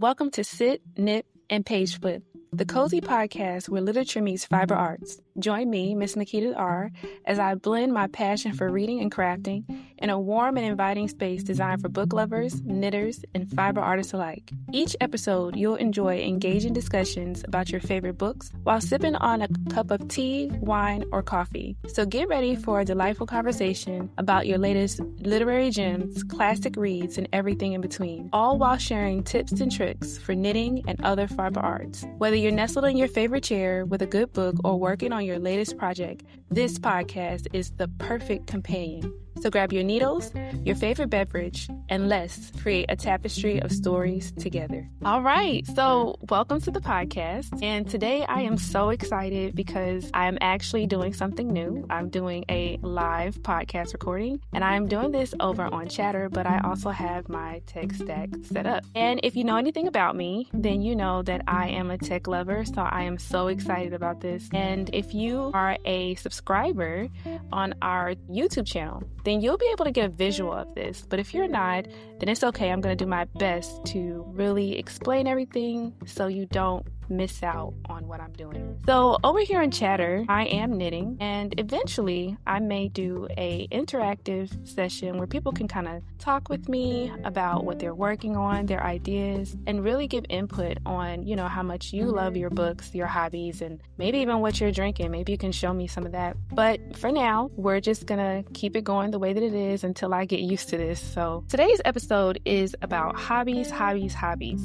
Welcome to Sit, Knit, and Page Flip, the cozy podcast where literature meets fiber arts. Join me, Miss Makeda R, as I blend my passion for reading and crafting in a warm and inviting space designed for book lovers, knitters, and fiber artists alike. Each episode, you'll enjoy engaging discussions about your favorite books while sipping on a cup of tea, wine, or coffee. So get ready for a delightful conversation about your latest literary gems, classic reads, and everything in between, all while sharing tips and tricks for knitting and other fiber arts. Whether you're nestled in your favorite chair with a good book or working on your latest project, this podcast is the perfect companion. So grab your needles, your favorite beverage, and let's create a tapestry of stories together. All right, so welcome to the podcast. And today I am so excited because I'm actually doing something new. I'm doing a live podcast recording, and I'm doing this over on Chatter, but I also have my tech stack set up. And if you know anything about me, then you know that I am a tech lover, so I am so excited about this. And if you are a subscriber on our YouTube channel, then you'll be able to get a visual of this. But if you're not, then it's okay. I'm going to do my best to really explain everything so you don't miss out on what I'm doing. So over here in Chatter, I am knitting, and eventually I may do a interactive session where people can kind of talk with me about what they're working on, their ideas, and really give input on, how much you love your books, your hobbies, and maybe even what you're drinking. Maybe you can show me some of that. But for now, we're just gonna keep it going the way that it is until I get used to this. So today's episode is about hobbies.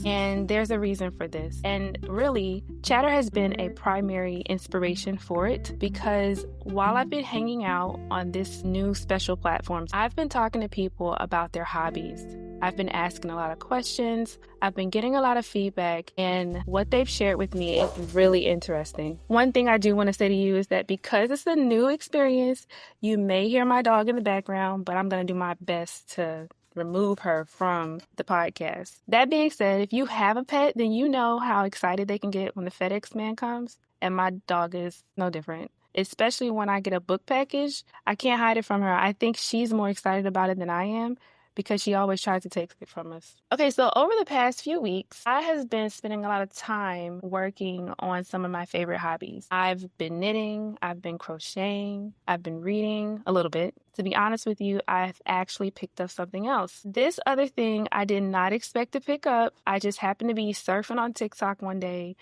And there's a reason for this. And really, Chatter has been a primary inspiration for it because while I've been hanging out on this new special platform, I've been talking to people about their hobbies. I've been asking a lot of questions. I've been getting a lot of feedback, and what they've shared with me is really interesting. One thing I do want to say to you is that because it's a new experience, you may hear my dog in the background, but I'm going to do my best to remove her from the podcast. That being said, if you have a pet, then you know how excited they can get when the FedEx man comes, and my dog is no different. Especially when I get a book package, I can't hide it from her. I think she's more excited about it than I am, because she always tries to take it from us. Okay, so over the past few weeks, I have been spending a lot of time working on some of my favorite hobbies. I've been knitting, I've been crocheting, I've been reading a little bit. To be honest with you, I've actually picked up something else. This other thing I did not expect to pick up. I just happened to be surfing on TikTok one day,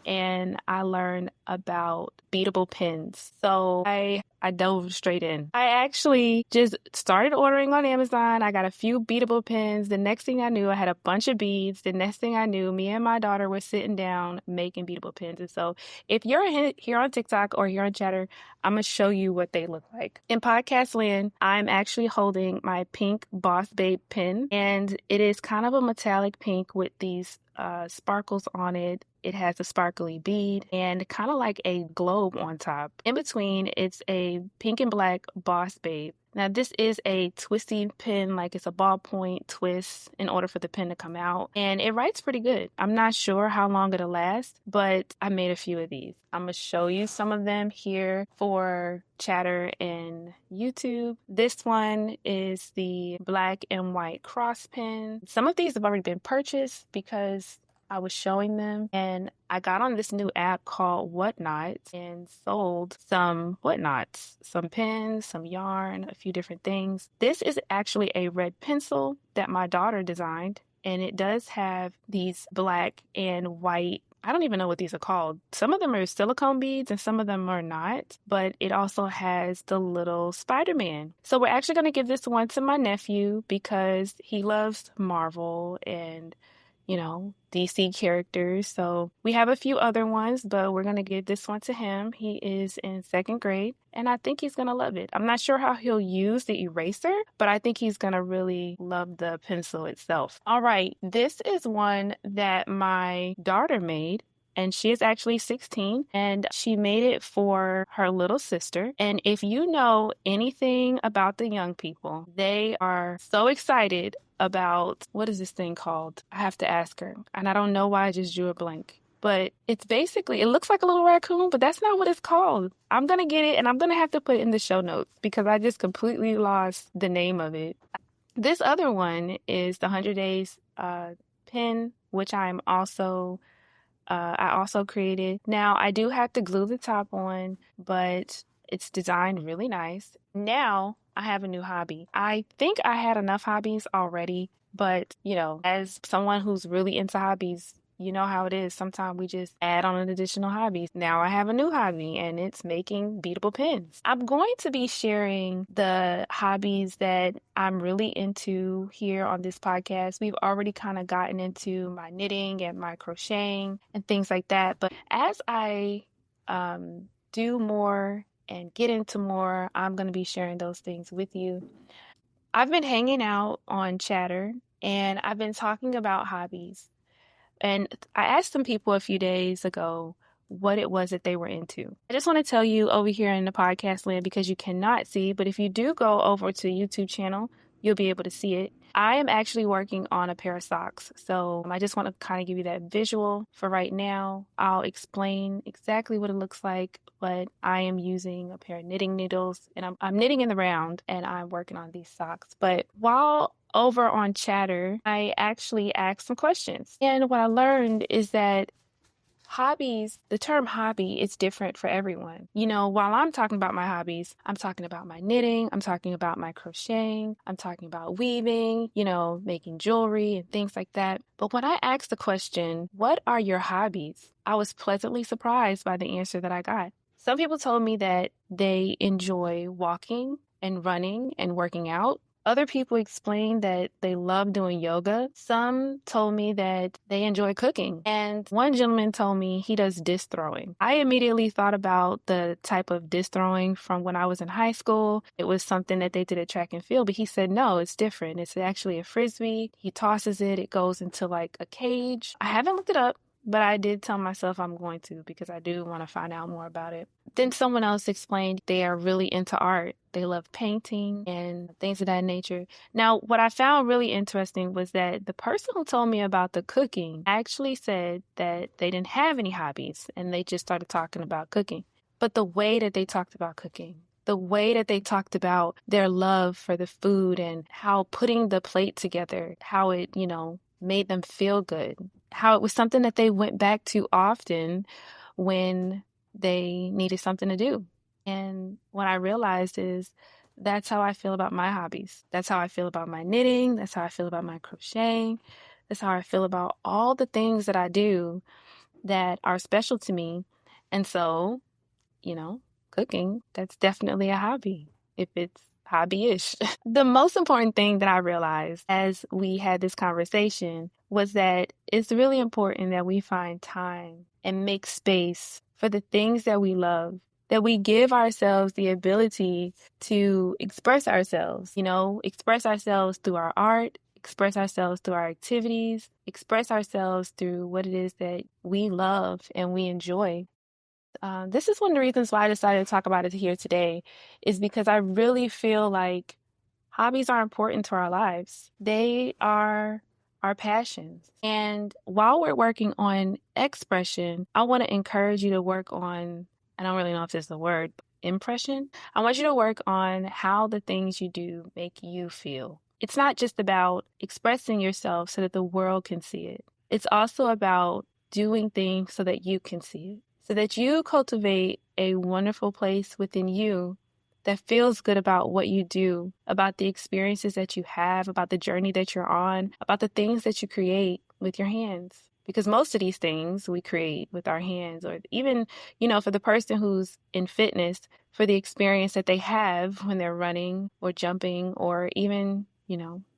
and I learned about beadable pens. So I dove straight in. I actually just started ordering on Amazon. I got a few beadable pens. The next thing I knew, I had a bunch of beads. The next thing I knew, me and my daughter were sitting down making beadable pens. And so if you're here on TikTok or here on Chatter, I'm going to show you what they look like. In podcast land, I'm actually holding my pink Boss Babe pen, and it is kind of a metallic pink with these sparkles on it. It has a sparkly bead and kind of like a globe on top. In between, it's a pink and black Boss Babe. Now, this is a twisty pen, like it's a ballpoint twist in order for the pen to come out. And it writes pretty good. I'm not sure how long it'll last, but I made a few of these. I'm going to show you some of them here for Chatter and YouTube. This one is the black and white cross pen. Some of these have already been purchased because I was showing them, and I got on this new app called Whatnot and sold some whatnots, some pens, some yarn, a few different things. This is actually a red pencil that my daughter designed, and it does have these black and white, I don't even know what these are called. Some of them are silicone beads and some of them are not, but it also has the little Spider-Man. So we're actually going to give this one to my nephew because he loves Marvel and DC characters. So we have a few other ones, but we're going to give this one to him. He is in 2nd grade, and I think he's going to love it. I'm not sure how he'll use the eraser, but I think he's going to really love the pencil itself. All right, this is one that my daughter made. And she is actually 16, and she made it for her little sister. And if you know anything about the young people, they are so excited about, what is this thing called? I have to ask her. And I don't know why I just drew a blank. But it's basically, it looks like a little raccoon, but that's not what it's called. I'm going to get it, and I'm going to have to put it in the show notes because I just completely lost the name of it. This other one is the 100 Days pen which I also created. Now, I do have to glue the top on, but it's designed really nice. Now, I have a new hobby. I think I had enough hobbies already, but as someone who's really into hobbies, you know how it is. Sometimes we just add on an additional hobby. Now I have a new hobby and it's making beadable pens. I'm going to be sharing the hobbies that I'm really into here on this podcast. We've already kind of gotten into my knitting and my crocheting and things like that. But as I do more and get into more, I'm going to be sharing those things with you. I've been hanging out on Chatter and I've been talking about hobbies. And I asked some people a few days ago what it was that they were into. I just want to tell you over here in the podcast land, because you cannot see, but if you do go over to the YouTube channel, you'll be able to see it. I am actually working on a pair of socks. So I just want to kind of give you that visual for right now. I'll explain exactly what it looks like, but I am using a pair of knitting needles and I'm knitting in the round and I'm working on these socks. But while over on Chatter, I actually asked some questions. And what I learned is that hobbies, the term hobby is different for everyone. While I'm talking about my hobbies, I'm talking about my knitting, I'm talking about my crocheting, I'm talking about weaving, making jewelry and things like that. But when I asked the question, what are your hobbies? I was pleasantly surprised by the answer that I got. Some people told me that they enjoy walking and running and working out. Other people explained that they love doing yoga. Some told me that they enjoy cooking. And one gentleman told me he does disc throwing. I immediately thought about the type of disc throwing from when I was in high school. It was something that they did at track and field, but he said, no, it's different. It's actually a frisbee. He tosses it. It goes into like a cage. I haven't looked it up, but I did tell myself I'm going to because I do want to find out more about it. Then someone else explained they are really into art. They love painting and things of that nature. Now, what I found really interesting was that the person who told me about the cooking actually said that they didn't have any hobbies and they just started talking about cooking. But the way that they talked about cooking, the way that they talked about their love for the food and how putting the plate together, how it, made them feel good, how it was something that they went back to often when they needed something to do. And what I realized is that's how I feel about my hobbies. That's how I feel about my knitting. That's how I feel about my crocheting. That's how I feel about all the things that I do that are special to me. And so, cooking, that's definitely a hobby if it's hobby-ish. The most important thing that I realized as we had this conversation was that it's really important that we find time and make space for the things that we love, that we give ourselves the ability to express ourselves, express ourselves through our art, express ourselves through our activities, express ourselves through what it is that we love and we enjoy. This is one of the reasons why I decided to talk about it here today, is because I really feel like hobbies are important to our lives. They are our passions. And while we're working on expression, I want to encourage you to work on, I don't really know if this is the word, impression. I want you to work on how the things you do make you feel. It's not just about expressing yourself so that the world can see it. It's also about doing things so that you can see it, so that you cultivate a wonderful place within you that feels good about what you do, about the experiences that you have, about the journey that you're on, about the things that you create with your hands. Because most of these things we create with our hands, or even, for the person who's in fitness, for the experience that they have when they're running or jumping or even,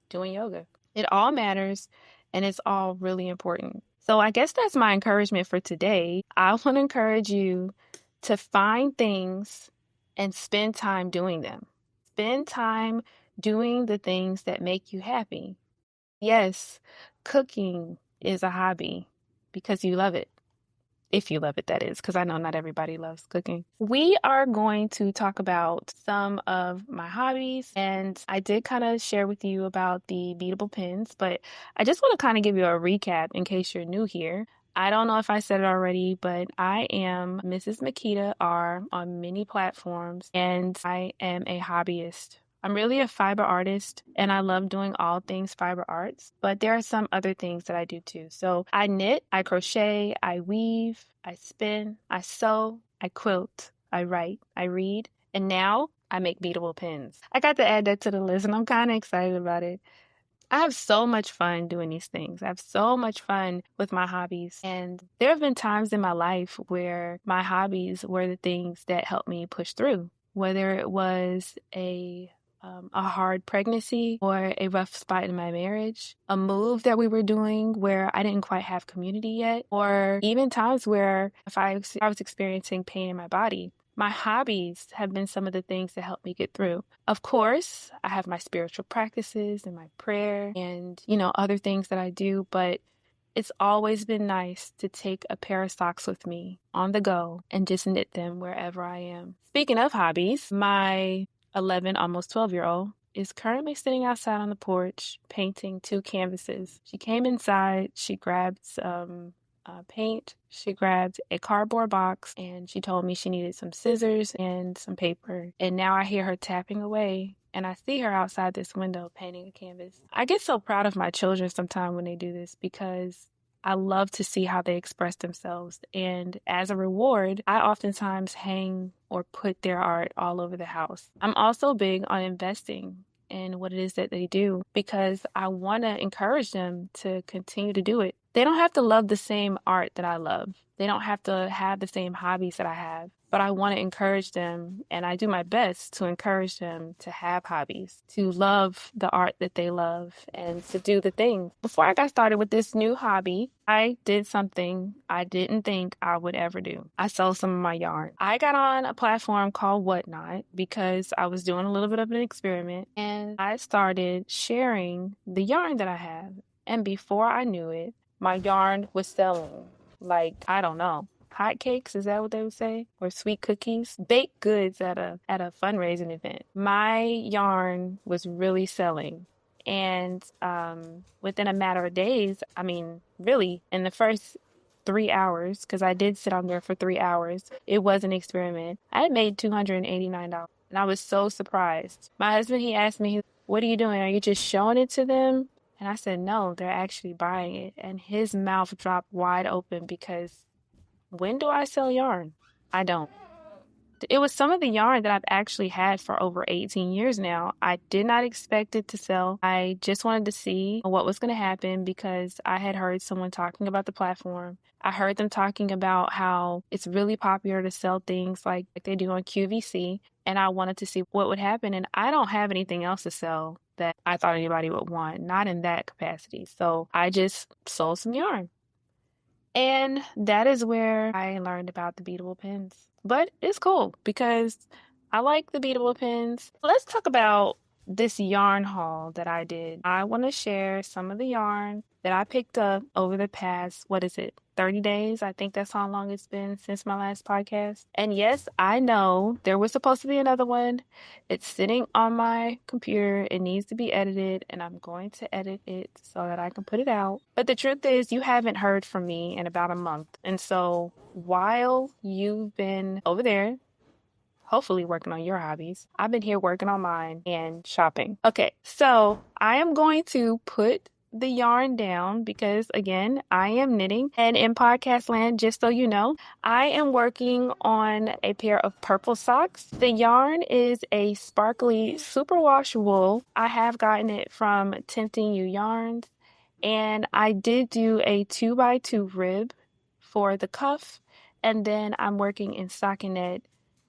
doing yoga. It all matters and it's all really important. So I guess that's my encouragement for today. I want to encourage you to find things and spend time doing them. Spend time doing the things that make you happy. Yes, cooking is a hobby because you love it. If you love it, that is, because I know not everybody loves cooking. We are going to talk about some of my hobbies, and I did kind of share with you about the beadable pens, but I just want to kind of give you a recap in case you're new here. I don't know if I said it already, but I am Mrs. Makeda R on many platforms, and I am a hobbyist. I'm really a fiber artist and I love doing all things fiber arts, but there are some other things that I do too. So I knit, I crochet, I weave, I spin, I sew, I quilt, I write, I read, and now I make beadable pins. I got to add that to the list and I'm kind of excited about it. I have so much fun doing these things. I have so much fun with my hobbies. And there have been times in my life where my hobbies were the things that helped me push through, whether it was a hard pregnancy or a rough spot in my marriage, a move that we were doing where I didn't quite have community yet, or even times where if I was experiencing pain in my body. My hobbies have been some of the things that help me get through. Of course, I have my spiritual practices and my prayer and, other things that I do, but it's always been nice to take a pair of socks with me on the go and just knit them wherever I am. Speaking of hobbies, my 11, almost 12-year-old is currently sitting outside on the porch painting 2 canvases. She came inside, she grabbed some paint, she grabbed a cardboard box, and she told me she needed some scissors and some paper. And now I hear her tapping away, and I see her outside this window painting a canvas. I get so proud of my children sometimes when they do this because I love to see how they express themselves. And as a reward, I oftentimes hang or put their art all over the house. I'm also big on investing in what it is that they do because I want to encourage them to continue to do it. They don't have to love the same art that I love. They don't have to have the same hobbies that I have. But I want to encourage them, and I do my best to encourage them to have hobbies, to love the art that they love, and to do the thing. Before I got started with this new hobby, I did something I didn't think I would ever do. I sold some of my yarn. I got on a platform called Whatnot because I was doing a little bit of an experiment, and I started sharing the yarn that I have. And before I knew it, my yarn was selling like, I don't know, hotcakes, is that what they would say? Or sweet cookies? Baked goods at a fundraising event. My yarn was really selling. And within a matter of days, I mean, really, in the first 3 hours, because I did sit on there for 3 hours, it was an experiment. I had made $289. And I was so surprised. My husband, he asked me, what are you doing? Are you just showing it to them? And I said, no, they're actually buying it. And his mouth dropped wide open because when do I sell yarn? I don't. It was some of the yarn that I've actually had for over 18 years now. I did not expect it to sell. I just wanted to see what was going to happen because I had heard someone talking about the platform. I heard them talking about how it's really popular to sell things like they do on QVC. And I wanted to see what would happen. And I don't have anything else to sell that I thought anybody would want, not in that capacity. So I just sold some yarn. And that is where I learned about the beadable pins. But it's cool because I like the beadable pins. Let's talk about this yarn haul that I did. I want to share some of the yarn that I picked up over the past, 30 days? I think that's how long it's been since my last podcast. And yes, I know there was supposed to be another one. It's sitting on my computer. It needs to be edited, and I'm going to edit it so that I can put it out. But the truth is, you haven't heard from me in about a month. And so while you've been over there, hopefully working on your hobbies, I've been here working on mine and shopping. Okay, so I am going to put the yarn down because, again, I am knitting. And in podcast land, just so you know, I am working on a pair of purple socks. The yarn is a sparkly superwash wool. I have gotten it from Tempting You Yarns. And I did do a 2x2 rib for the cuff. And then I'm working in stockinette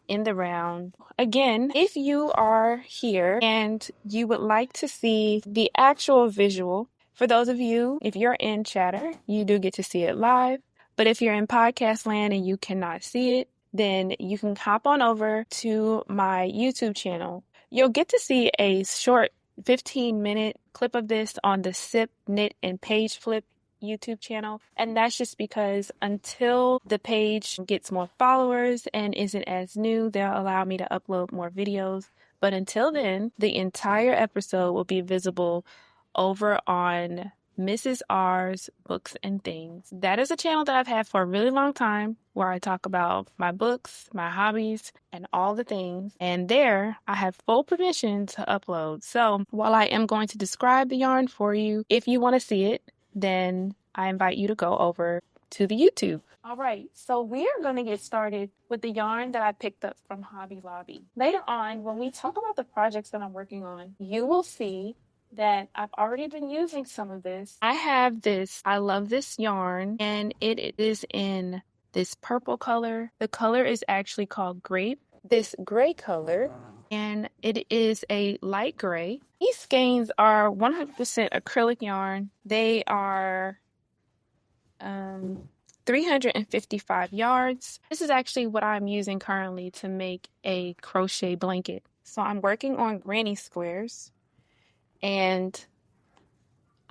in the round. Again, if you are here and you would like to see the actual visual, for those of you, if you're in Chatter, you do get to see it live. But if you're in podcast land and you cannot see it, then you can hop on over to my YouTube channel. You'll get to see a short 15-minute clip of this on the Sip, Knit, and Page Flip YouTube channel. And that's just because until the page gets more followers and isn't as new, they'll allow me to upload more videos. But until then, the entire episode will be visible over on Mrs. R's Books and Things. That is a channel that I've had for a really long time where I talk about my books, my hobbies, and all the things. And there I have full permission to upload. So while I am going to describe the yarn for you, if you want to see it, then I invite you to go over to the YouTube. All right, so we are going to get started with the yarn that I picked up from Hobby Lobby. Later on, when we talk about the projects that I'm working on, you will see that I've already been using some of this. I have this, I love this yarn, and it is in this purple color. The color is actually called grape. This gray color, and it is a light gray. These skeins are 100% acrylic yarn. They are 355 yards. This is actually what I'm using currently to make a crochet blanket. So I'm working on granny squares, and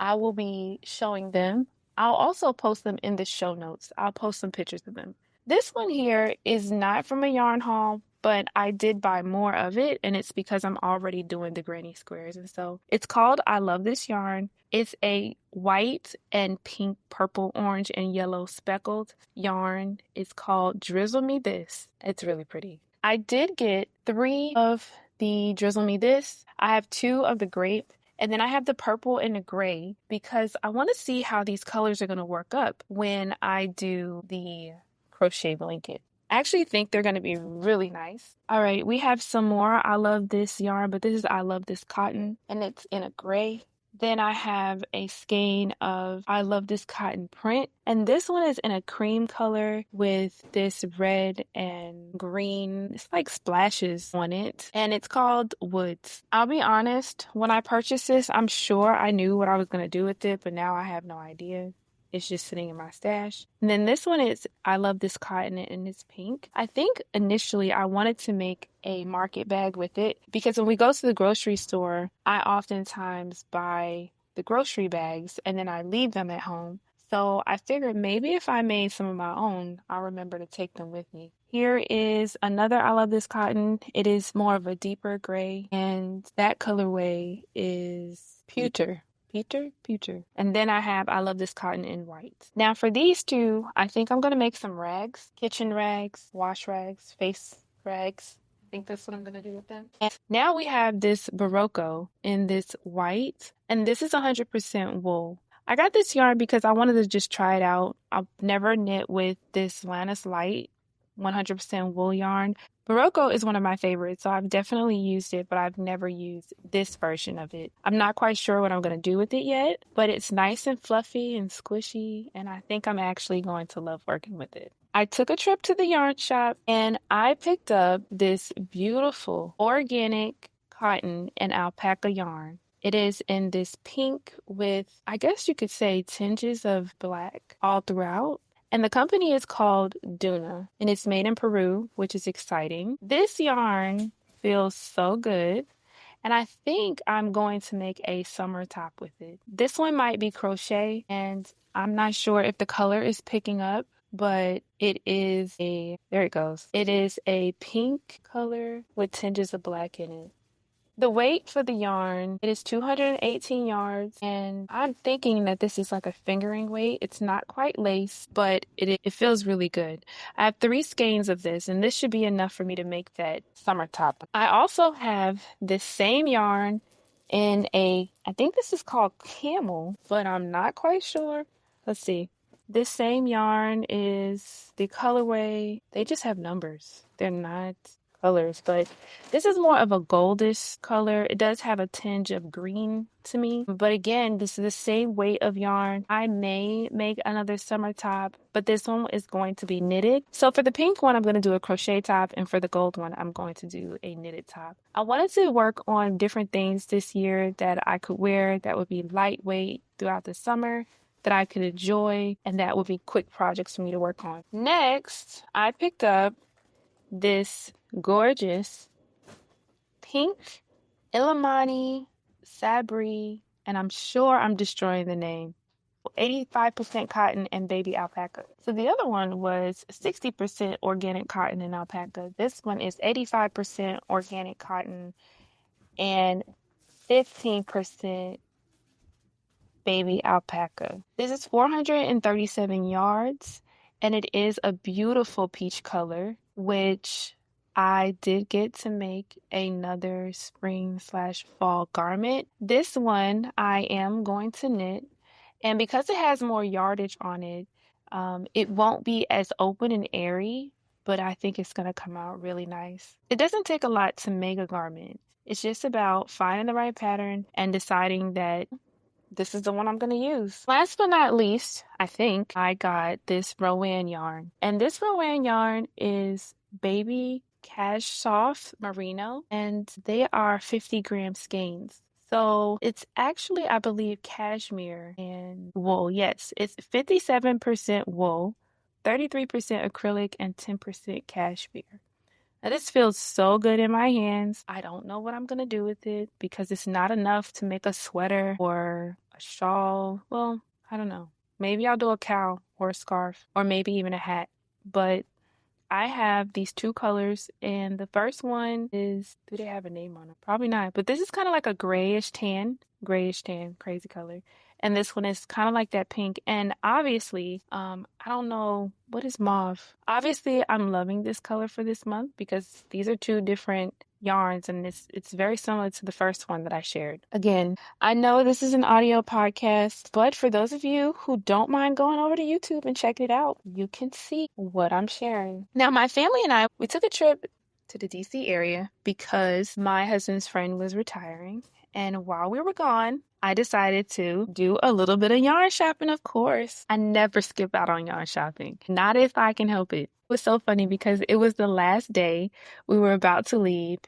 I will be showing them. I'll also post them in the show notes. I'll post some pictures of them. This one here is not from a yarn haul, but I did buy more of it, and it's because I'm already doing the granny squares. And so it's called I Love This Yarn. It's a white and pink, purple, orange, and yellow speckled yarn. It's called Drizzle Me This. It's really pretty. I did get 3 of the Drizzle Me This. I have 2 of the grape. And then I have the purple and the gray because I want to see how these colors are going to work up when I do the crochet blanket. I actually think they're going to be really nice. All right, we have some more I Love This yarn, but this is I Love This cotton, and it's in a gray. Then I have a skein of I Love This cotton print, and this one is in a cream color with this red and green. It's like splashes on it, and it's called Woods. I'll be honest, when I purchased this, I'm sure I knew what I was going to do with it, but now I have no idea. It's just sitting in my stash. And then this one is I Love This cotton, and it's pink. I think initially I wanted to make a market bag with it because when we go to the grocery store, I oftentimes buy the grocery bags and then I leave them at home. So I figured maybe if I made some of my own, I'll remember to take them with me. Here is another I Love This cotton. It is more of a deeper gray, and that colorway is pewter. Pewter. And then I have I Love This cotton in white. Now for these two, I think I'm going to make some rags, kitchen rags, wash rags, face rags. I think that's what I'm going to do with them. And now we have this Barocco in this white, and this is 100% wool. I got this yarn because I wanted to just try it out. I've never knit with this Lannis Light 100% wool yarn. Barocco is one of my favorites, so I've definitely used it, but I've never used this version of it. I'm not quite sure what I'm going to do with it yet, but it's nice and fluffy and squishy, and I think I'm actually going to love working with it. I took a trip to the yarn shop, and I picked up this beautiful organic cotton and alpaca yarn. It is in this pink with, I guess you could say, tinges of black all throughout. And the company is called Duna, and it's made in Peru, which is exciting. This yarn feels so good, and I think I'm going to make a summer top with it. This one might be crochet, and I'm not sure if the color is picking up, but it is there it goes. It is a pink color with tinges of black in it. The weight for the yarn, it is 218 yards, and I'm thinking that this is like a fingering weight. It's not quite lace, but it feels really good. I have 3 skeins of this, and this should be enough for me to make that summer top. I also have this same yarn in I think this is called camel, but I'm not quite sure. Let's see. This same yarn is the colorway. They just have numbers. They're not colors, but this is more of a goldish color. It does have a tinge of green to me, but again, this is the same weight of yarn. I may make another summer top, but this one is going to be knitted. So for the pink one, I'm going to do a crochet top, and for the gold one, I'm going to do a knitted top. I wanted to work on different things this year that I could wear that would be lightweight throughout the summer, that I could enjoy, and that would be quick projects for me to work on. Next, I picked up this gorgeous pink Illimani Sabri, and I'm sure I'm destroying the name, 85% cotton and baby alpaca. So the other one was 60% organic cotton and alpaca. This one is 85% organic cotton and 15% baby alpaca. This is 437 yards, and it is a beautiful peach color, which I did get to make another spring slash fall garment. This one I am going to knit, and because it has more yardage on it, it won't be as open and airy, but I think it's going to come out really nice. It doesn't take a lot to make a garment. It's just about finding the right pattern and deciding that this is the one I'm going to use. Last but not least, I think I got this Rowan yarn. And this Rowan yarn is baby cash soft merino, and they are 50-gram skeins. So it's actually, I believe, cashmere and wool. Yes, it's 57% wool, 33% acrylic, and 10% cashmere. Now, this feels so good in my hands. I don't know what I'm going to do with it because it's not enough to make a sweater or a shawl. Well, I don't know. Maybe I'll do a cowl or a scarf or maybe even a hat. But I have these two colors, and the first one is, do they have a name on it? Probably not, but this is kind of like a grayish tan, crazy color. And this one is kind of like that pink. And obviously, I don't know, what is mauve? Obviously, I'm loving this color for this month because these are two different yarns, and it's very similar to the first one that I shared. Again, I know this is an audio podcast, but for those of you who don't mind going over to YouTube and checking it out, you can see what I'm sharing. Now, my family and I, we took a trip to the DC area because my husband's friend was retiring. And while we were gone, I decided to do a little bit of yarn shopping, of course. I never skip out on yarn shopping, not if I can help it. It was so funny because it was the last day we were about to leave,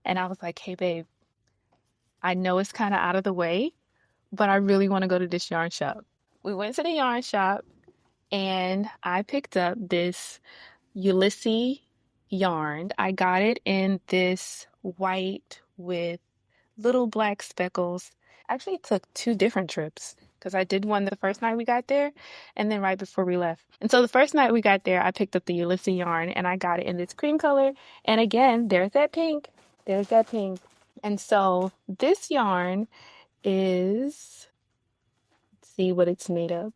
and I was like, hey, babe, I know it's kind of out of the way, but I really want to go to this yarn shop. We went to the yarn shop, and I picked up this Ulysses yarn. I got it in this white with little black speckles. Actually took two different trips because I did one the first night we got there and then right before we left. And so the first night we got there, I picked up the Ulysses yarn and I got it in this cream color. And again, there's that pink. There's that pink. And so this yarn is, let's see what it's made of.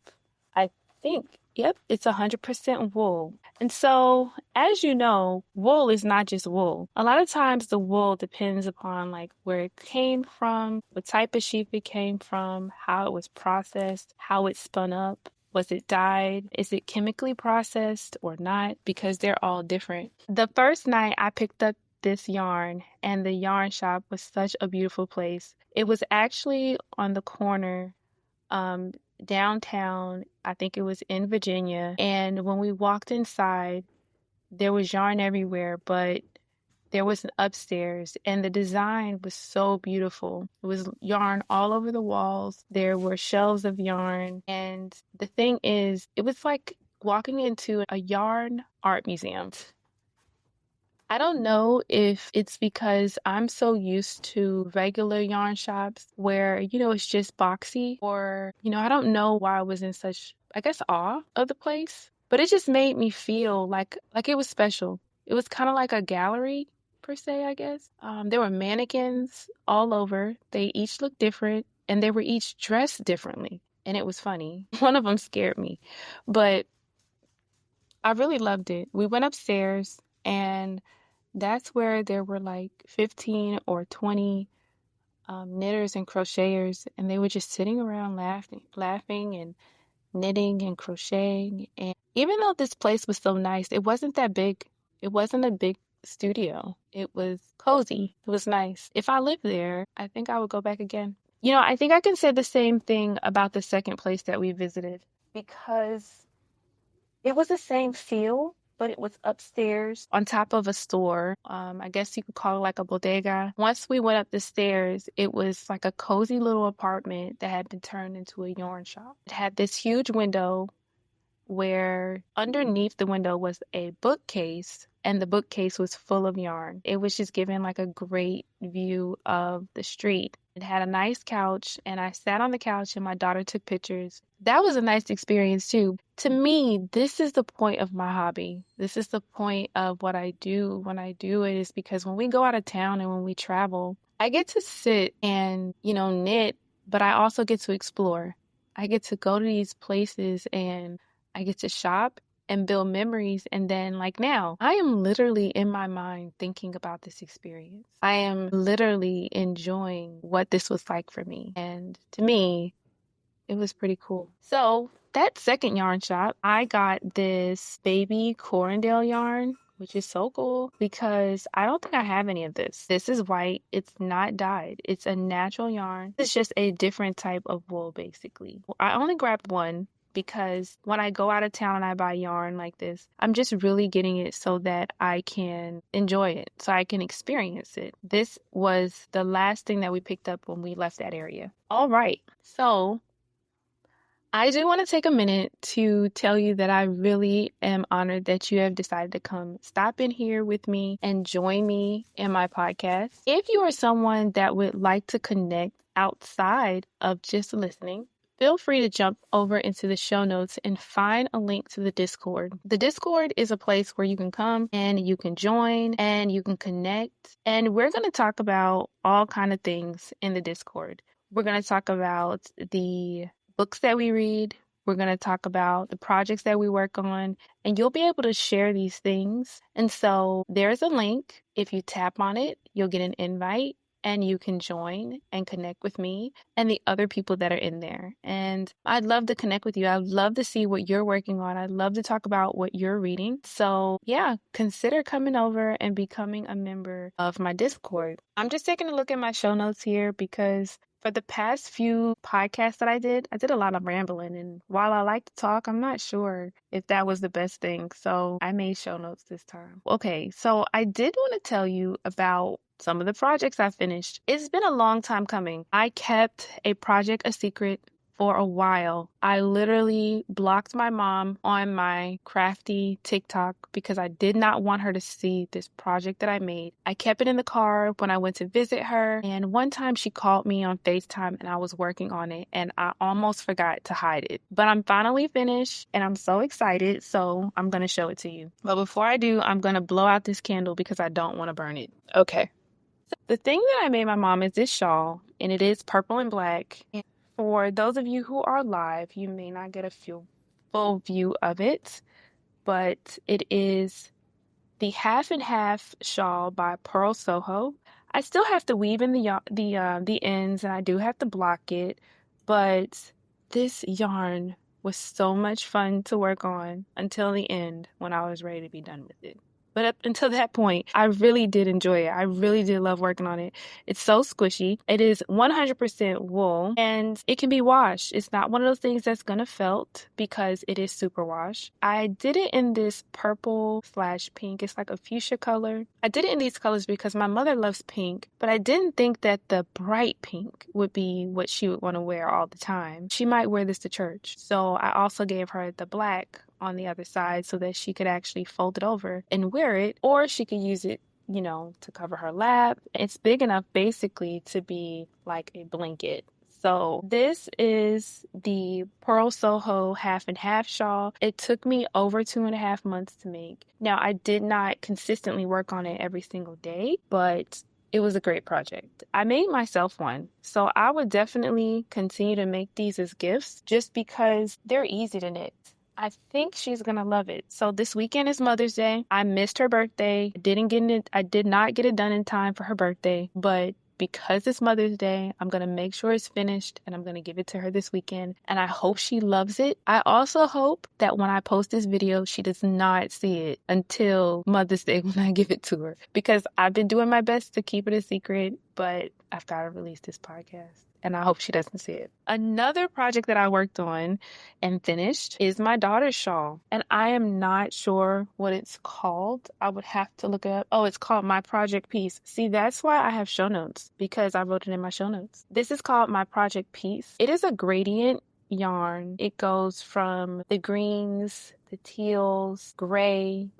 I think, yep, it's 100% wool. And so, as you know, wool is not just wool. A lot of times the wool depends upon like where it came from, what type of sheep it came from, how it was processed, how it spun up. Was it dyed? Is it chemically processed or not? Because they're all different. The first night I picked up this yarn, and the yarn shop was such a beautiful place. It was actually on the corner downtown. I think it was in Virginia. And when we walked inside, there was yarn everywhere, but there was an upstairs, and the design was so beautiful. It was yarn all over the walls. There were shelves of yarn. And the thing is, it was like walking into a yarn art museum. I don't know if it's because I'm so used to regular yarn shops where, it's just boxy, or, I don't know why I was in such, I guess, awe of the place, but it just made me feel like it was special. It was kind of like a gallery per se, I guess. There were mannequins all over. They each looked different, and they were each dressed differently. And it was funny. One of them scared me, but I really loved it. We went upstairs, and that's where there were like 15 or 20 knitters and crocheters, and they were just sitting around laughing and knitting and crocheting. And even though this place was so nice, it wasn't that big. It wasn't a big studio. It was cozy. It was nice. If I lived there, I think I would go back again. I think I can say the same thing about the second place that we visited because it was the same feel, but it was upstairs on top of a store. I guess you could call it like a bodega. Once we went up the stairs, it was like a cozy little apartment that had been turned into a yarn shop. It had this huge window where underneath the window was a bookcase, and the bookcase was full of yarn. It was just giving like a great view of the street. It had a nice couch, and I sat on the couch and my daughter took pictures. That was a nice experience too. To me, this is the point of my hobby. This is the point of what I do when I do it, is because when we go out of town and when we travel, I get to sit and, knit, but I also get to explore. I get to go to these places and I get to shop and build memories. And then, like now, I am literally in my mind thinking about this experience. I am literally enjoying what this was like for me. And to me, it was pretty cool. So that second yarn shop, I got this baby Corandale yarn, which is so cool because I don't think I have any of this. This is white. It's not dyed. It's a natural yarn. It's just a different type of wool, basically. I only grabbed one because when I go out of town and I buy yarn like this, I'm just really getting it so that I can enjoy it, so I can experience it. This was the last thing that we picked up when we left that area. All right. So I do want to take a minute to tell you that I really am honored that you have decided to come stop in here with me and join me in my podcast. If you are someone that would like to connect outside of just listening, feel free to jump over into the show notes and find a link to the Discord. The Discord is a place where you can come and you can join and you can connect. And we're going to talk about all kind of things in the Discord. We're going to talk about the books that we read. We're going to talk about the projects that we work on, and you'll be able to share these things. And so there's a link. If you tap on it, you'll get an invite and you can join and connect with me and the other people that are in there. And I'd love to connect with you. I'd love to see what you're working on. I'd love to talk about what you're reading. So yeah, consider coming over and becoming a member of my Discord. I'm just taking a look at my show notes here because for the past few podcasts that I did a lot of rambling. And while I like to talk, I'm not sure if that was the best thing. So I made show notes this time. Okay, so I did want to tell you about some of the projects I finished. It's been a long time coming. I kept a project a secret for a while. I literally blocked my mom on my crafty TikTok because I did not want her to see this project that I made. I kept it in the car when I went to visit her, and one time she called me on FaceTime and I was working on it and I almost forgot to hide it. But I'm finally finished and I'm so excited, so I'm going to show it to you. But before I do, I'm going to blow out this candle because I don't want to burn it. Okay. So the thing that I made my mom is this shawl, and it is purple and black. For those of you who are live, you may not get a full view of it, but it is the half and half shawl by Pearl Soho. I still have to weave in the ends, and I do have to block it, but this yarn was so much fun to work on until the end when I was ready to be done with it. But up until that point, I really did enjoy it. I really did love working on it. It's so squishy. It is 100% wool and it can be washed. It's not one of those things that's going to felt because it is super wash. I did it in this purple/pink. It's like a fuchsia color. I did it in these colors because my mother loves pink, but I didn't think that the bright pink would be what she would want to wear all the time. She might wear this to church. So I also gave her the black on the other side so that she could actually fold it over and wear it, or she could use it, to cover her lap. It's big enough basically to be like a blanket. So this is the Pearl Soho half and half shawl. It took me over 2.5 months to make. Now, I did not consistently work on it every single day, but it was a great project. I made myself one, so I would definitely continue to make these as gifts just because they're easy to knit. I think she's going to love it. So this weekend is Mother's Day. I missed her birthday. I did not get it done in time for her birthday, but because it's Mother's Day, I'm going to make sure it's finished and I'm going to give it to her this weekend. And I hope she loves it. I also hope that when I post this video, she does not see it until Mother's Day when I give it to her, because I've been doing my best to keep it a secret, but I've got to release this podcast. And I hope she doesn't see it. Another project that I worked on and finished is my daughter's shawl. And I am not sure what it's called. I would have to look it up. Oh, it's called My Project Piece. See, that's why I have show notes, because I wrote it in my show notes. This is called My Project Piece. It is a gradient yarn. It goes from the greens, the teals, gray,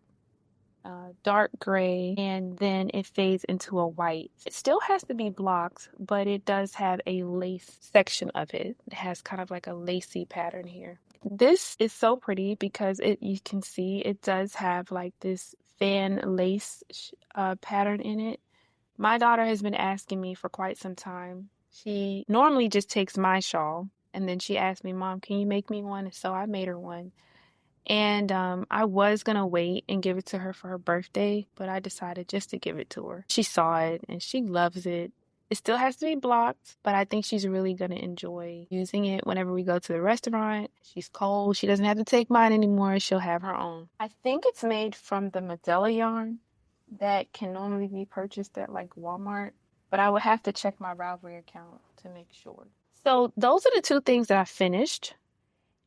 dark gray, and then it fades into a white. It still has to be blocked, but it does have a lace section of it. It has kind of like a lacy pattern here. This is so pretty because you can see it does have like this fan lace pattern in it. My daughter has been asking me for quite some time. She normally just takes my shawl And then she asked me, Mom, can you make me one? And so I made her one. And I was gonna wait and give it to her for her birthday, but I decided just to give it to her. She saw it and she loves it. It still has to be blocked, but I think she's really gonna enjoy using it whenever we go to the restaurant. She's cold. She doesn't have to take mine anymore. She'll have her own. I think it's made from the Modella yarn that can normally be purchased at like Walmart, but I would have to check my Ravelry account to make sure. So those are the two things that I finished.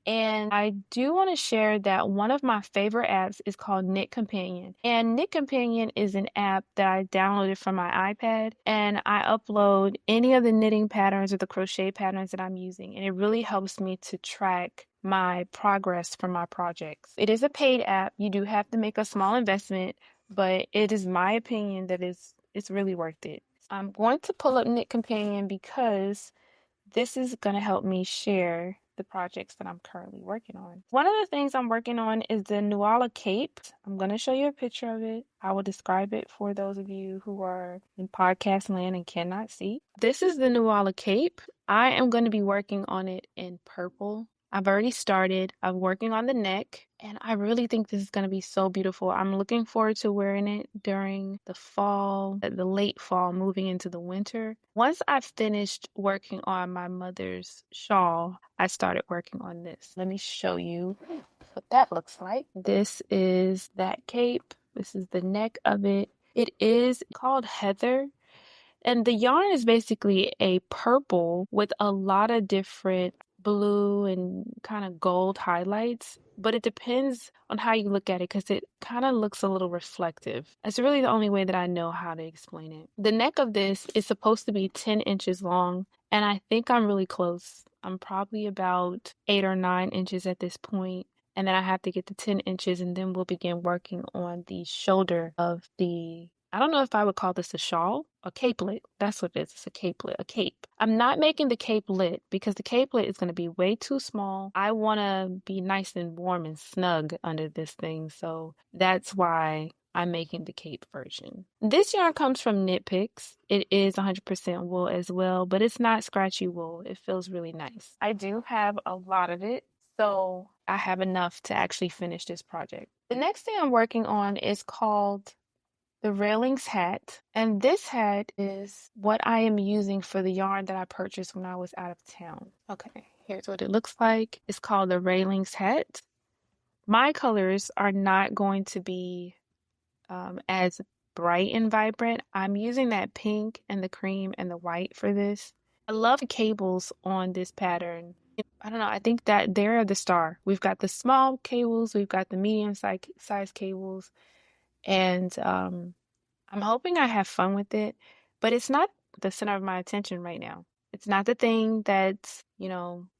And I do want to share that one of my favorite apps is called Knit Companion. And Knit Companion is an app that I downloaded from my iPad, and I upload any of the knitting patterns or the crochet patterns that I'm using. And it really helps me to track my progress for my projects. It is a paid app. You do have to make a small investment, but it is my opinion that it's really worth it. I'm going to pull up Knit Companion because this is going to help me share the projects that I'm currently working on. One of the things I'm working on is the Nuala Cape. I'm going to show you a picture of it. I will describe it for those of you who are in podcast land and cannot see. This is the Nuala Cape. I am going to be working on it in purple. I've already started. I'm working on the neck, and I really think this is going to be so beautiful. I'm looking forward to wearing it during the fall, the late fall, moving into the winter. Once I finished working on my mother's shawl, I started working on this. Let me show you what that looks like. This is that cape. This is the neck of it. It is called Heather. And the yarn is basically a purple with a lot of different blue and kind of gold highlights, but it depends on how you look at it because it kind of looks a little reflective. That's really the only way that I know how to explain it. The neck of this is supposed to be 10 inches long, and I think I'm really close. I'm probably about 8 or 9 inches at this point. And then I have to get to 10 inches, and then we'll begin working on the shoulder of I don't know if I would call this a shawl, a capelet. That's what it is. It's a capelet, a cape. I'm not making the capelet because the capelet is going to be way too small. I want to be nice and warm and snug under this thing. So that's why I'm making the cape version. This yarn comes from Knit Picks. It is 100% wool as well, but it's not scratchy wool. It feels really nice. I do have a lot of it, so I have enough to actually finish this project. The next thing I'm working on is called the Railings hat, and this hat is what I am using for the yarn that I purchased when I was out of town. Okay, here's what it looks like. It's called the Railings hat. My colors are not going to be as bright and vibrant. I'm using that pink and the cream and the white for this. I love cables on this pattern. I don't know, I think that they're the star. We've got the small cables, we've got the medium size cables, and I'm hoping I have fun with it, but it's not the center of my attention right now. It's not the thing that,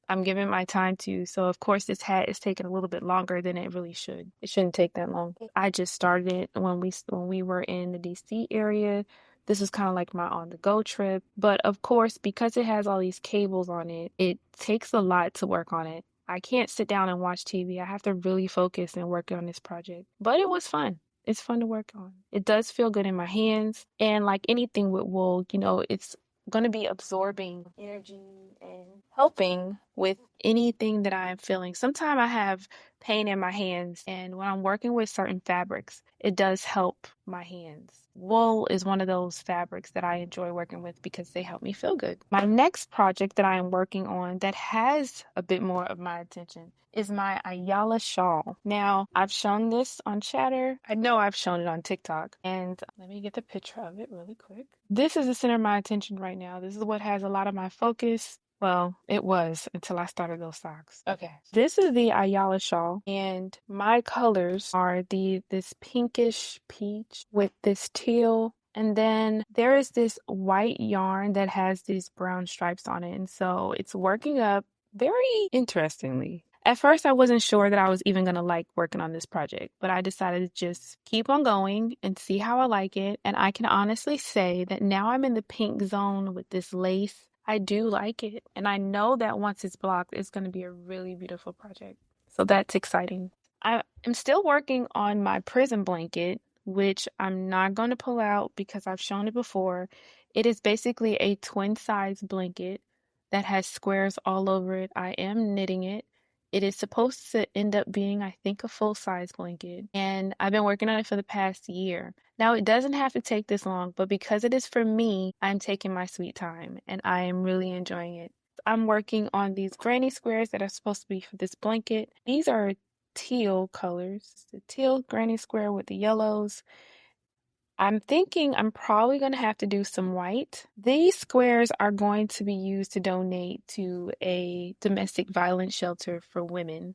I'm giving my time to. So of course this hat is taking a little bit longer than it really should. It shouldn't take that long. I just started it when we were in the DC area. This is kind of like my on the go trip. But of course, because it has all these cables on it, it takes a lot to work on it. I can't sit down and watch TV. I have to really focus and work on this project. But it was fun. It's fun to work on. It does feel good in my hands. And like anything with wool, it's going to be absorbing energy and helping with anything that I am feeling. Sometimes I have pain in my hands, and when I'm working with certain fabrics, it does help my hands. Wool is one of those fabrics that I enjoy working with because they help me feel good. My next project that I am working on that has a bit more of my attention is my Ayala shawl. Now, I've shown this on Chatter. I know I've shown it on TikTok. And let me get the picture of it really quick. This is the center of my attention right now. This is what has a lot of my focus. Well, it was until I started those socks. Okay. This is the Ayala shawl, and my colors are this pinkish peach with this teal. And then there is this white yarn that has these brown stripes on it. And so it's working up very interestingly. At first, I wasn't sure that I was even going to like working on this project, but I decided to just keep on going and see how I like it. And I can honestly say that now I'm in the pink zone with this lace. I do like it. And I know that once it's blocked, it's going to be a really beautiful project. So that's exciting. I am still working on my prison blanket, which I'm not going to pull out because I've shown it before. It is basically a twin size blanket that has squares all over it. I am knitting it. It is supposed to end up being, I think, a full-size blanket, and I've been working on it for the past year. Now, it doesn't have to take this long, but because it is for me, I'm taking my sweet time, and I am really enjoying it. I'm working on these granny squares that are supposed to be for this blanket. These are teal colors, the teal granny square with the yellows. I'm thinking I'm probably going to have to do some white. These squares are going to be used to donate to a domestic violence shelter for women.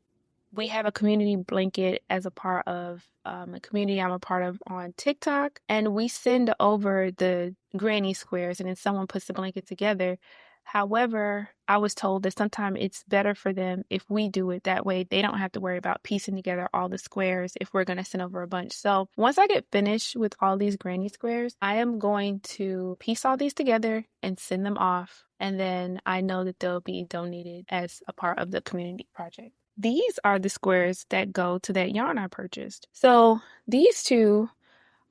We have a community blanket as a part of a community I'm a part of on TikTok, and we send over the granny squares, and then someone puts the blanket together. However, I was told that sometimes it's better for them if we do it. That way they don't have to worry about piecing together all the squares if we're going to send over a bunch. So once I get finished with all these granny squares, I am going to piece all these together and send them off. And then I know that they'll be donated as a part of the community project. These are the squares that go to that yarn I purchased. So these two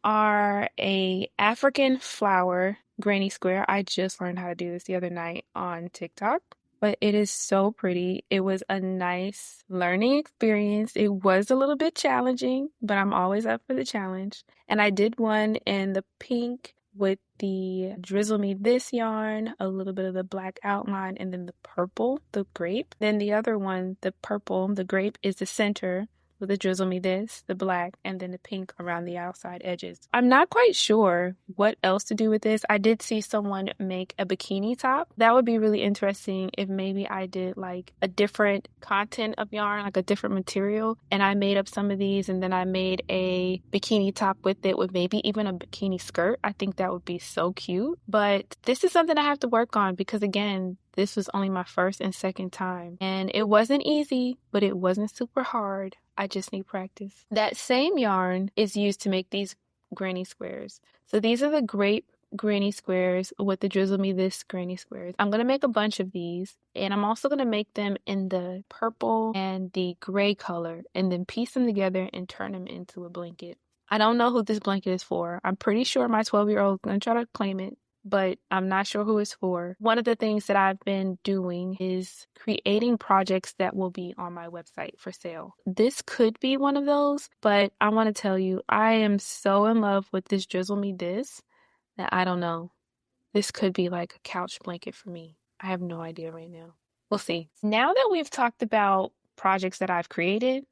are a African flower granny square. I just learned how to do this the other night on TikTok, but it is so pretty. It was a nice learning experience. It was a little bit challenging, but I'm always up for the challenge. And I did one in the pink with the Drizzle Me This yarn, a little bit of the black outline, and then the purple, the grape. Then the other one, the purple, the grape is the center with the Drizzle Me This, the black, and then the pink around the outside edges. I'm not quite sure what else to do with this. I did see someone make a bikini top. That would be really interesting if maybe I did like a different content of yarn, like a different material, and I made up some of these and then I made a bikini top with it with maybe even a bikini skirt. I think that would be so cute. But this is something I have to work on because again, this was only my first and second time. And it wasn't easy, but it wasn't super hard. I just need practice. That same yarn is used to make these granny squares. So these are the grape granny squares with the Drizzle Me This granny squares. I'm going to make a bunch of these, and I'm also going to make them in the purple and the gray color and then piece them together and turn them into a blanket. I don't know who this blanket is for. I'm pretty sure my 12-year-old is going to try to claim it, but I'm not sure who it's for. One of the things that I've been doing is creating projects that will be on my website for sale. This could be one of those, but I want to tell you, I am so in love with this Drizzle Me This that I don't know. This could be like a couch blanket for me. I have no idea right now. We'll see. Now that we've talked about projects that I've created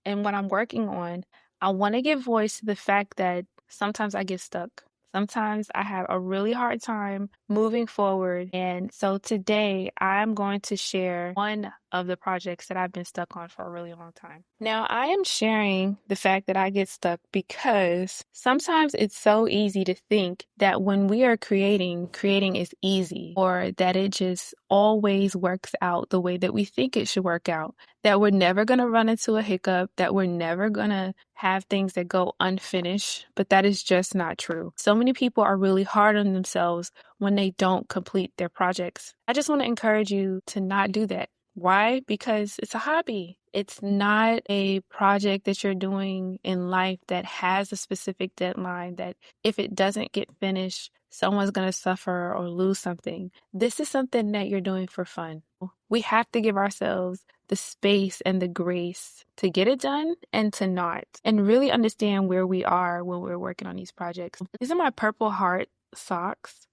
and what I'm working on, I want to give voice to the fact that sometimes I get stuck. Sometimes I have a really hard time moving forward. And so today I'm going to share one of the projects that I've been stuck on for a really long time. Now, I am sharing the fact that I get stuck because sometimes it's so easy to think that when we are creating is easy, or that it just always works out the way that we think it should work out, that we're never going to run into a hiccup, that we're never going to have things that go unfinished, but that is just not true. So many people are really hard on themselves when they don't complete their projects. I just want to encourage you to not do that. Why? Because it's a hobby. It's not a project that you're doing in life that has a specific deadline that if it doesn't get finished, someone's going to suffer or lose something. This is something that you're doing for fun. We have to give ourselves the space and the grace to get it done and to not, and really understand where we are when we're working on these projects. These are my Purple Heart socks.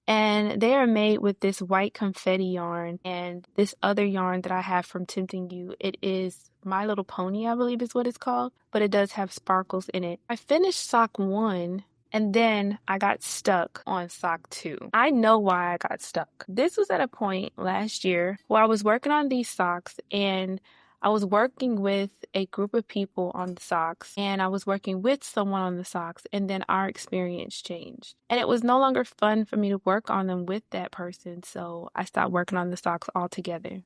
And they are made with this white confetti yarn and this other yarn that I have from Tempting You. It is My Little Pony, I believe is what it's called, but it does have sparkles in it. I finished sock 1 and then I got stuck on sock 2. I know why I got stuck. This was at a point last year where I was working on these socks and I was working with a group of people on the socks, and I was working with someone on the socks, and then our experience changed. And it was no longer fun for me to work on them with that person, so I stopped working on the socks altogether.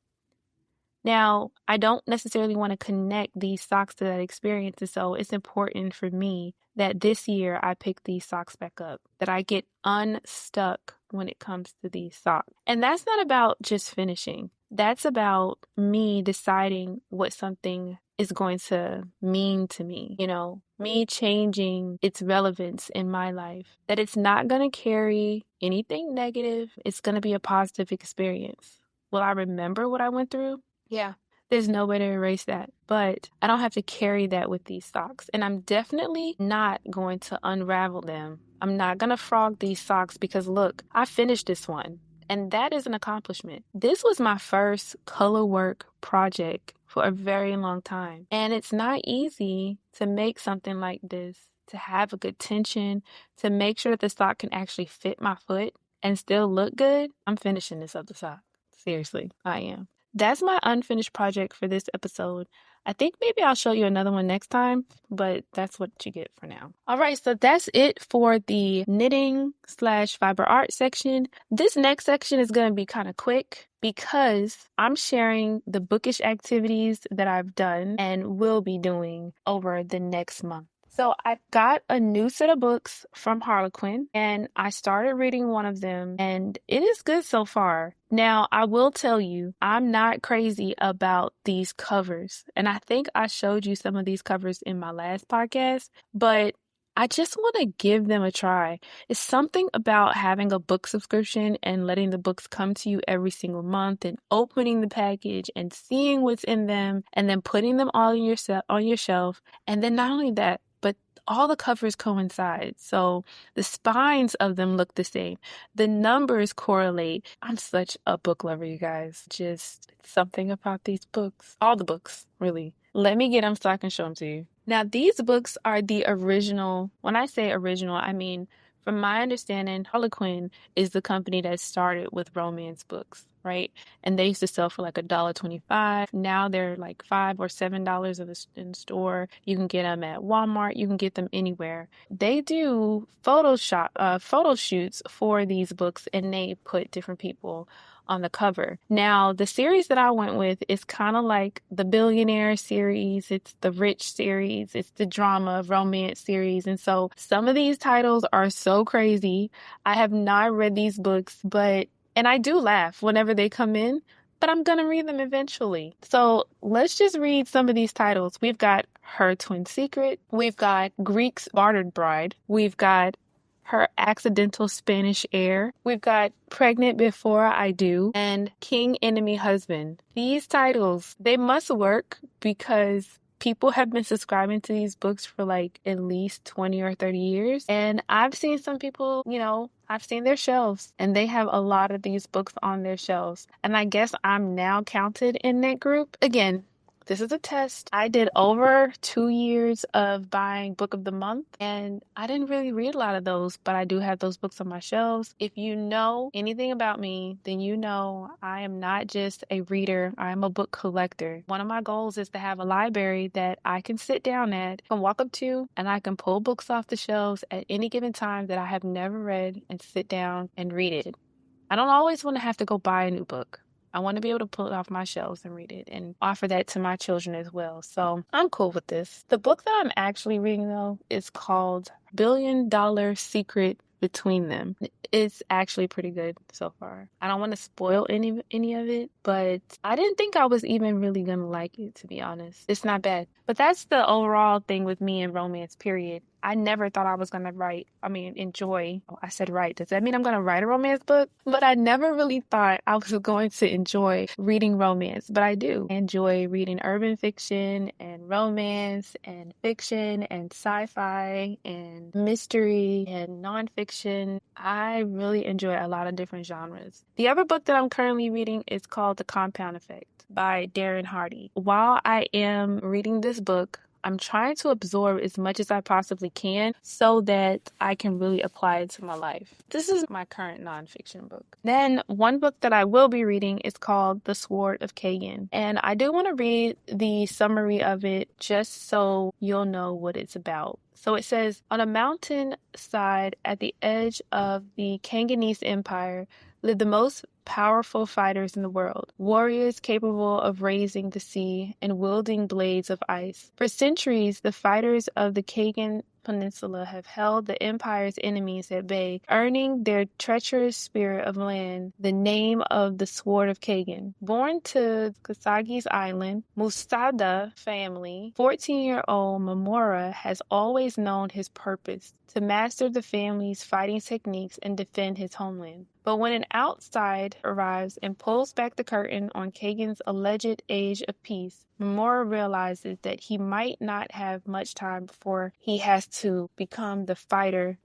Now, I don't necessarily want to connect these socks to that experience, and so it's important for me that this year I pick these socks back up, that I get unstuck when it comes to these socks. And that's not about just finishing. That's about me deciding what something is going to mean to me, me changing its relevance in my life, that it's not going to carry anything negative. It's going to be a positive experience. Will I remember what I went through? Yeah. There's no way to erase that, but I don't have to carry that with these socks. And I'm definitely not going to unravel them. I'm not going to frog these socks because look, I finished this one. And that is an accomplishment. This was my first color work project for a very long time. And it's not easy to make something like this, to have a good tension, to make sure that the sock can actually fit my foot and still look good. I'm finishing this other sock. Seriously, I am. That's my unfinished project for this episode. I think maybe I'll show you another one next time, but that's what you get for now. All right, so that's it for the knitting/fiber art section. This next section is going to be kind of quick because I'm sharing the bookish activities that I've done and will be doing over the next month. So I got a new set of books from Harlequin and I started reading one of them and it is good so far. Now, I will tell you, I'm not crazy about these covers. And I think I showed you some of these covers in my last podcast, but I just want to give them a try. It's something about having a book subscription and letting the books come to you every single month and opening the package and seeing what's in them and then putting them all on your shelf. And then not only that, but all the covers coincide. So the spines of them look the same. The numbers correlate. I'm such a book lover, you guys. Just something about these books. All the books, really. Let me get them so I can show them to you. Now, these books are the original. When I say original, I mean, from my understanding, Harlequin is the company that started with romance books, right? And they used to sell for like $1.25. Now they're like $5 or $7 in the store. You can get them at Walmart. You can get them anywhere. They do photo shoots for these books, and they put different people on the cover. Now, the series that I went with is kind of like the Billionaire series. It's the Rich series. It's the drama romance series. And so some of these titles are so crazy. I have not read these books, and I do laugh whenever they come in, but I'm going to read them eventually. So let's just read some of these titles. We've got Her Twin Secret. We've got Greek's Bartered Bride. We've got Her Accidental Spanish Heir. We've got Pregnant Before I Do and King Enemy Husband. These titles, they must work because people have been subscribing to these books for like at least 20 or 30 years. And I've seen some people, I've seen their shelves and they have a lot of these books on their shelves. And I guess I'm now counted in that group. Again, this is a test. I did over 2 years of buying Book of the Month, and I didn't really read a lot of those, but I do have those books on my shelves. If you know anything about me, then you know I am not just a reader. I am a book collector. One of my goals is to have a library that I can sit down at, can walk up to, and I can pull books off the shelves at any given time that I have never read and sit down and read it. I don't always want to have to go buy a new book. I want to be able to pull it off my shelves and read it and offer that to my children as well. So I'm cool with this. The book that I'm actually reading, though, is called $1 Billion Secret Between Them. It's actually pretty good so far. I don't want to spoil any of it, but I didn't think I was even really going to like it, to be honest. It's not bad. But that's the overall thing with me and romance, period. I never thought I was going to enjoy. I said write. Does that mean I'm going to write a romance book? But I never really thought I was going to enjoy reading romance. But I do. I enjoy reading urban fiction and romance and fiction and sci-fi and mystery and nonfiction. I really enjoy a lot of different genres. The other book that I'm currently reading is called The Compound Effect by Darren Hardy. While I am reading this book, I'm trying to absorb as much as I possibly can so that I can really apply it to my life. This is my current nonfiction book. Then one book that I will be reading is called The Sword of Kagan. And I do want to read the summary of it just so you'll know what it's about. So it says, on a mountain side at the edge of the Kanganese Empire lived the most powerful fighters in the world, warriors capable of raising the sea and wielding blades of ice. For centuries, the fighters of the Kagan Peninsula have held the empire's enemies at bay, earning their treacherous spirit of land the name of the Sword of Kagan. Born to Kasagi's island, Mustada family, 14-year-old Mamora has always known his purpose, to master the family's fighting techniques and defend his homeland. But when an outside arrives and pulls back the curtain on Kagan's alleged age of peace, Memora realizes that he might not have much time before he has to become the fighter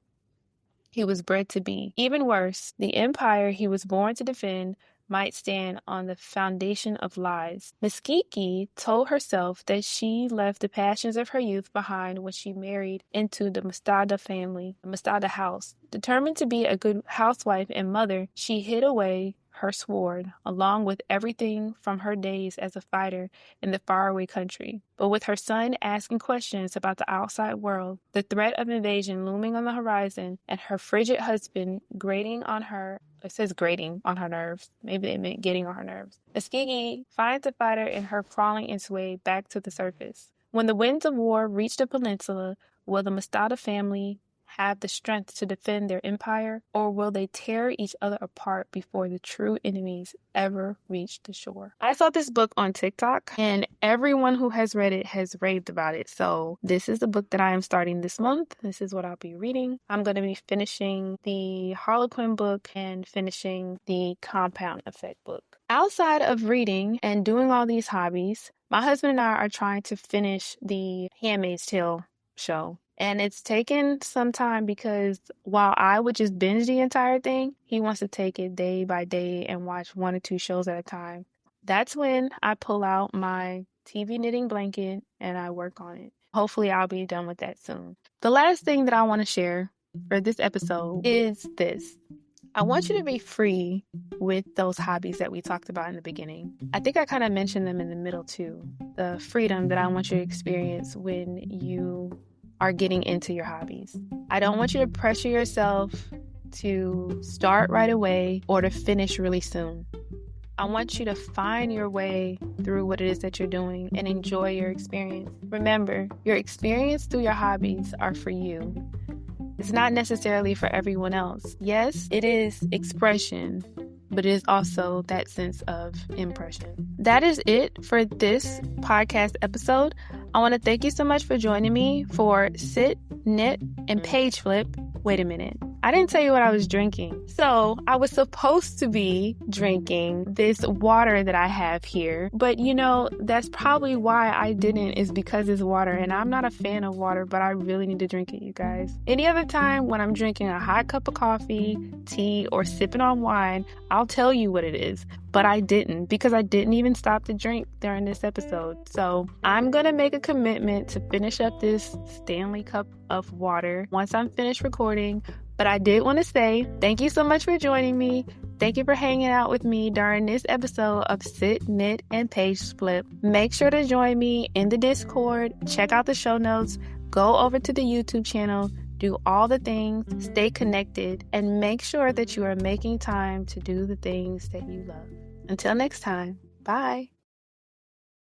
he was bred to be. Even worse, the empire he was born to defend might stand on the foundation of lies. Miss Kiki told herself that she left the passions of her youth behind when she married into the Mastada house. Determined to be a good housewife and mother, she hid away her sword, along with everything from her days as a fighter in the faraway country. But with her son asking questions about the outside world, the threat of invasion looming on the horizon, and her frigid husband grating on her nerves. Maybe they meant getting on her nerves. Miskiki finds the fighter in her crawling its way back to the surface. When the winds of war reach the peninsula, will the Mastada family have the strength to defend their empire, or will they tear each other apart before the true enemies ever reach the shore? I saw this book on TikTok, and everyone who has read it has raved about it. So this is the book that I am starting this month. This is what I'll be reading. I'm going to be finishing the Harlequin book and finishing the Compound Effect book. Outside of reading and doing all these hobbies, my husband and I are trying to finish the Handmaid's Tale show. And it's taken some time because while I would just binge the entire thing, he wants to take it day by day and watch 1 or 2 shows at a time. That's when I pull out my TV knitting blanket and I work on it. Hopefully I'll be done with that soon. The last thing that I want to share for this episode is this. I want you to be free with those hobbies that we talked about in the beginning. I think I kind of mentioned them in the middle too. The freedom that I want you to experience when you are getting into your hobbies. I don't want you to pressure yourself to start right away or to finish really soon. I want you to find your way through what it is that you're doing and enjoy your experience. Remember, your experience through your hobbies are for you. It's not necessarily for everyone else. Yes, it is expression, but it is also that sense of impression. That is it for this podcast episode. I want to thank you so much for joining me for Sit, Knit, and Page Flip. Wait a minute. I didn't tell you what I was drinking. So I was supposed to be drinking this water that I have here. But that's probably why I didn't, is because it's water. And I'm not a fan of water, but I really need to drink it, you guys. Any other time when I'm drinking a hot cup of coffee, tea, or sipping on wine, I'll tell you what it is. But I didn't, because I didn't even stop to drink during this episode. So I'm going to make a commitment to finish up this Stanley cup of water once I'm finished recording. But I did want to say thank you so much for joining me. Thank you for hanging out with me during this episode of Sit, Knit, and Page Flip. Make sure to join me in the Discord. Check out the show notes. Go over to the YouTube channel. Do all the things. Stay connected. And make sure that you are making time to do the things that you love. Until next time, bye.